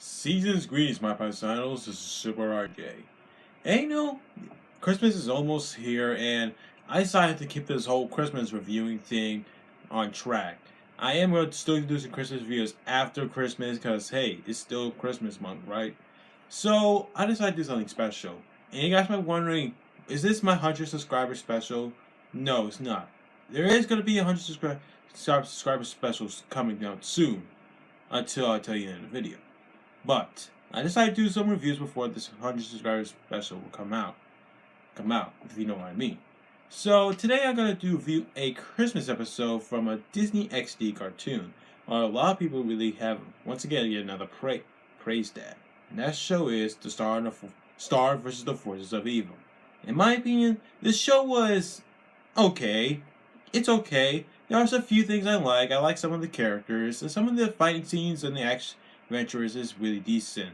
Season's greetings, my paisanos. This is Super RJ. And Christmas is almost here, and I decided to keep this whole Christmas reviewing thing on track. I am going to still do some Christmas videos after Christmas because, hey, it's still Christmas month, right? So, I decided to do something special. And you guys might be wondering, is this my 100 subscriber special? No, it's not. There is going to be a 100 subscriber specials coming out soon, until I tell you in the video. But I decided to do some reviews before this 100 subscribers special will come out. If you know what I mean. So today I'm gonna review a Christmas episode from a Disney XD cartoon. A lot of people really have once again yet another praise that. And that show is the Star versus the Forces of Evil. In my opinion, this show was okay. It's okay. There are a few things I like. I like some of the characters and some of the fighting scenes and the action adventures is really decent.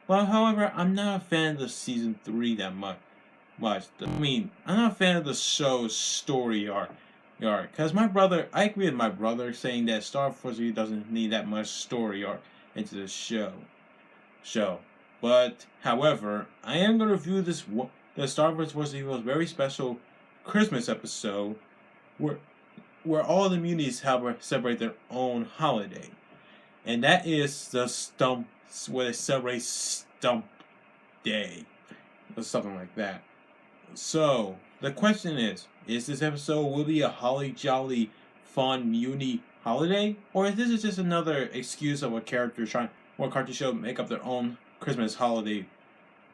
But however, I'm not a fan of the season 3 that much. I'm not a fan of the show's story arc. Because I agree with my brother saying that Star Wars really doesn't need that much story arc into the show. But however, I am going to review the Star Wars Force Evil's very special Christmas episode where all the communities celebrate their own holiday. And that is the Stump, where they celebrate Stump Day. Or something like that. So, the question is this episode will be a holly jolly fun uni holiday? Or is this just another excuse of a character or a cartoon show make up their own Christmas holiday,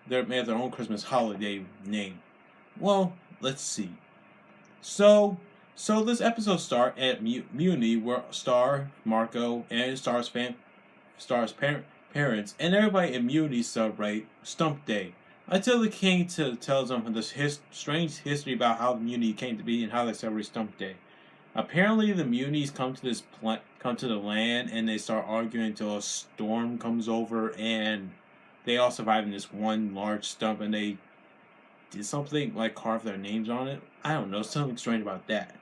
their own Christmas holiday name? Well, let's see. So this episode starts at Muni, where Star, Marco, and Star's parents and everybody in Muni celebrate Stump Day. Until the king tells them this strange history about how the Muni came to be and how they celebrate Stump Day. Apparently, the Munis come to the land and they start arguing until a storm comes over, and they all survive in this one large stump, and they did something like carve their names on it. I don't know, something strange about that.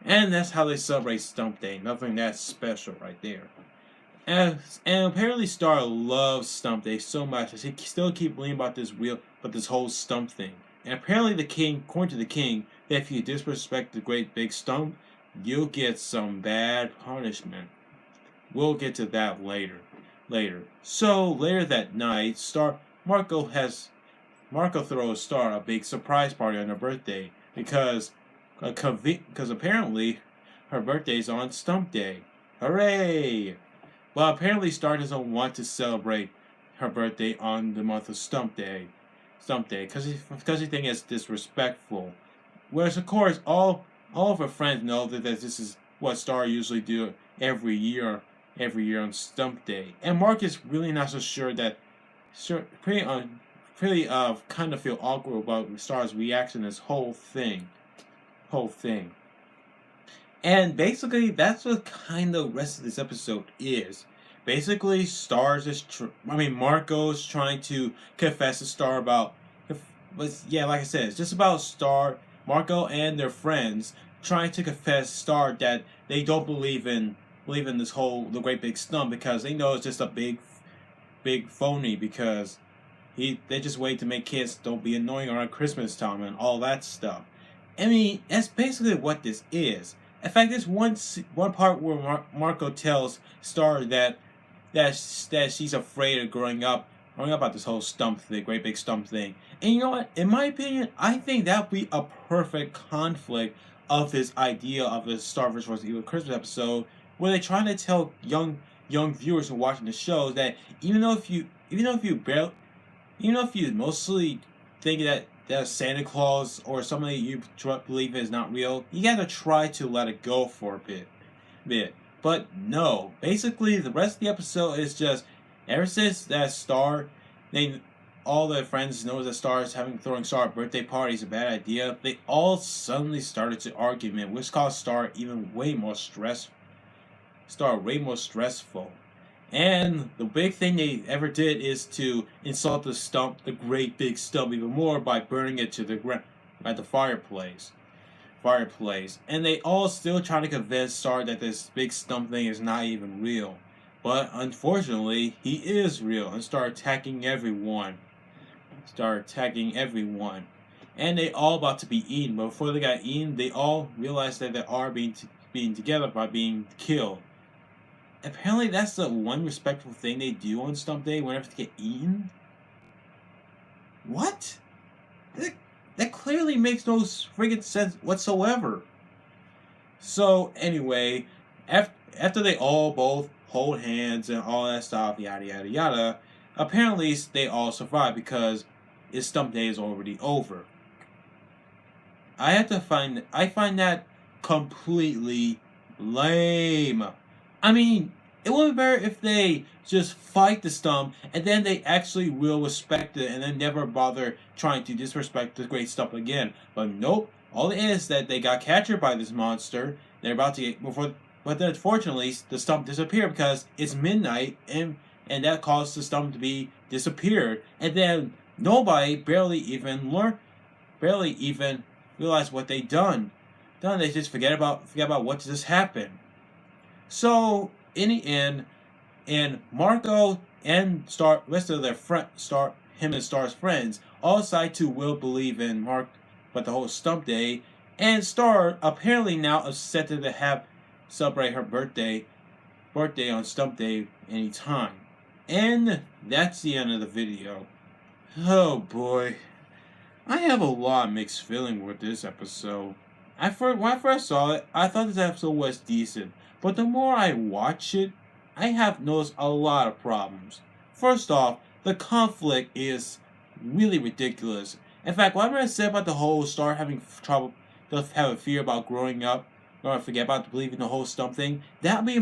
And that's how they celebrate Stump Day. Nothing that special right there. And apparently Star loves Stump Day so much that he still keep believing about this whole stump thing. And apparently according to the king, that if you disrespect the great big stump, you'll get some bad punishment. We'll get to that later. So later that night, Marco throws Star a big surprise party on her birthday because apparently her birthday's on Stump Day. Hooray! Well, apparently Star doesn't want to celebrate her birthday on the month of Stump Day, because he thinks it's disrespectful. Whereas, of course, all of her friends know that this is what Star usually do every year on Stump Day. And Mark is really not so sure kind of feel awkward about Star's reaction to this whole thing. And basically, that's what kind of the rest of this episode is. Basically, Marco's trying to confess to Star about, like I said, it's just about Star, Marco, and their friends trying to confess Star that they don't believe in the great big stump, because they know it's just a big phony, because they just wait to make kids don't be annoying around Christmas time and all that stuff. I mean, that's basically what this is. In fact, there's one part where Marco tells Star that she's afraid of growing up about this whole great big stump thing. And you know what? In my opinion, I think that would be a perfect conflict of this idea of a Star vs. Evil Christmas episode, where they're trying to tell young viewers who are watching the show that even if you mostly think that Santa Claus or somebody you believe is not real, you gotta try to let it go for a bit. But no, basically the rest of the episode is just, ever since that Star, all their friends know that throwing Star a birthday party is a bad idea, they all suddenly started to argument, which caused Star way more stressful. And the big thing they ever did is to insult the great big stump even more by burning it to the ground at the fireplace. And they all still trying to convince Star that this big stump thing is not even real. But unfortunately, he is real and start attacking everyone. And they all about to be eaten. But before they got eaten, they all realized that they are being together by being killed. Apparently, that's the one respectful thing they do on Stump Day whenever they get eaten. What? That clearly makes no friggin' sense whatsoever. So anyway, after they all both hold hands and all that stuff, yada yada yada, apparently they all survive because it's Stump Day is already over. I find that completely lame. I mean, it would be better if they just fight the Stump and then they actually will respect it and then never bother trying to disrespect the Great Stump again. But nope, all it is that they got captured by this monster. They're about to get before, but then unfortunately the Stump disappeared because it's midnight and that caused the Stump to be disappeared. And then nobody barely even realize what they done. They just forget about what just happened. So in the end, and Marco and rest of their him and Star's friends all decide to will believe in Mark, but the whole Stump Day, and Star apparently now upset to have celebrate her birthday on Stump Day anytime. And that's the end of the video. Oh boy. I have a lot of mixed feeling with this episode. When I first saw it, I thought this episode was decent, but the more I watch it, I have noticed a lot of problems. First off, the conflict is really ridiculous. In fact, whatever I said about the whole Star having trouble, have a fear about growing up, or forget about believing the whole Stump thing, that would be a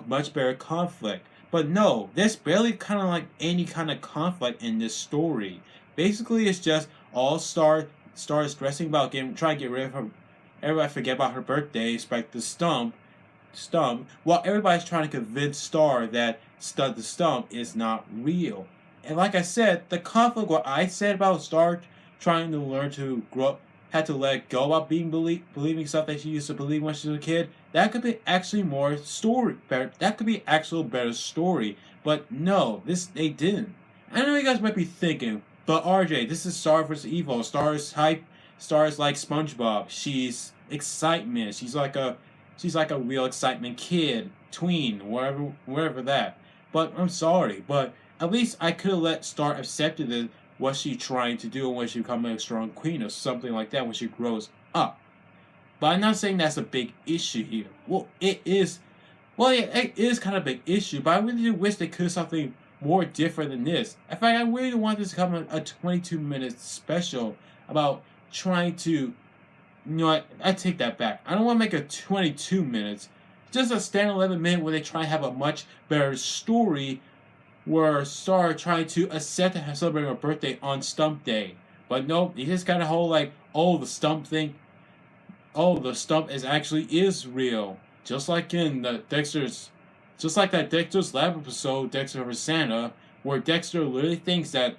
much better conflict. But no, there's barely kind of like any kind of conflict in this story. Basically, it's just all Star is stressing about trying to get rid of her. Everybody forget about her birthday, expect the Stump, while everybody's trying to convince Star that the Stump is not real. And like I said, the conflict, what I said about Star trying to learn to grow up, had to let go about believing stuff that she used to believe when she was a kid, that could be actually better. That could be actual better story. But no, they didn't. I know you guys might be thinking, but RJ, this is Star vs. Evil. Star's hype. Star's like SpongeBob. She's excitement. She's like a real excitement kid, tween, wherever that. But I'm sorry, but at least I could have let Star accepted it, what she's trying to do when she becomes a strong queen or something like that when she grows up. But I'm not saying that's a big issue here. Well, it is. Well, yeah, it is kind of a big issue, but I really do wish they could have something more different than this. In fact, I really want this to become a 22-minute special about trying to, you know what, I take that back. I don't want to make it 22 minutes. Just a standard 11-minute where they try to have a much better story where Star trying to accept to celebrate her birthday on Stump Day. But nope, they just got a whole like, oh, the Stump thing. Oh, the Stump is real. Just like that Dexter's Lab episode, Dexter vs. Santa, where Dexter literally thinks that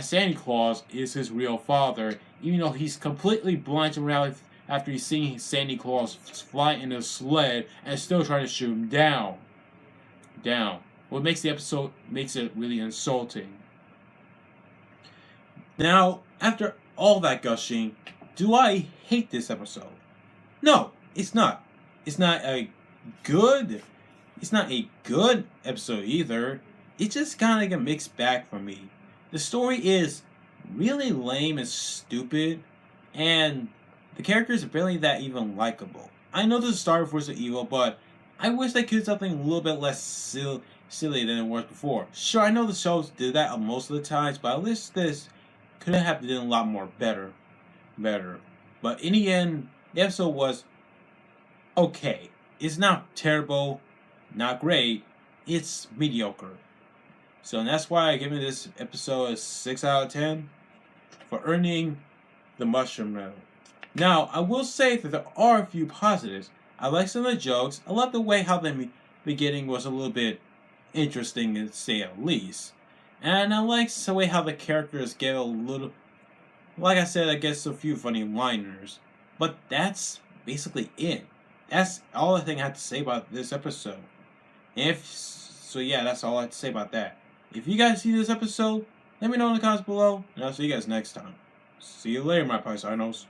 Santa Claus is his real father, even though he's completely blind to reality after he's seeing Santa Claus fly in a sled and still trying to shoot him down. What makes it really insulting. Now, after all that gushing, do I hate this episode? No, it's not. It's not a good episode either. It's just kind of like a mixed bag for me. The story is really lame and stupid, and the characters are barely that even likable. I know this is Star vs. Evil, but I wish they could do something a little bit less silly than it was before. Sure, I know the shows did that most of the times, but at least this could have been a lot more better. But in the end, the episode was okay. It's not terrible, not great. It's mediocre. So that's why I give this episode a 6 out of 10 for earning the Mushroom Medal. Now, I will say that there are a few positives. I like some of the jokes. I love the way how the beginning was a little bit interesting, to say at least. And I like the way how the characters get a little... Like I said, I guess a few funny liners. But that's basically it. That's all I think I have to say about this episode. So yeah, that's all I have to say about that. If you guys see this episode, let me know in the comments below, and I'll see you guys next time. See you later, my paisanos.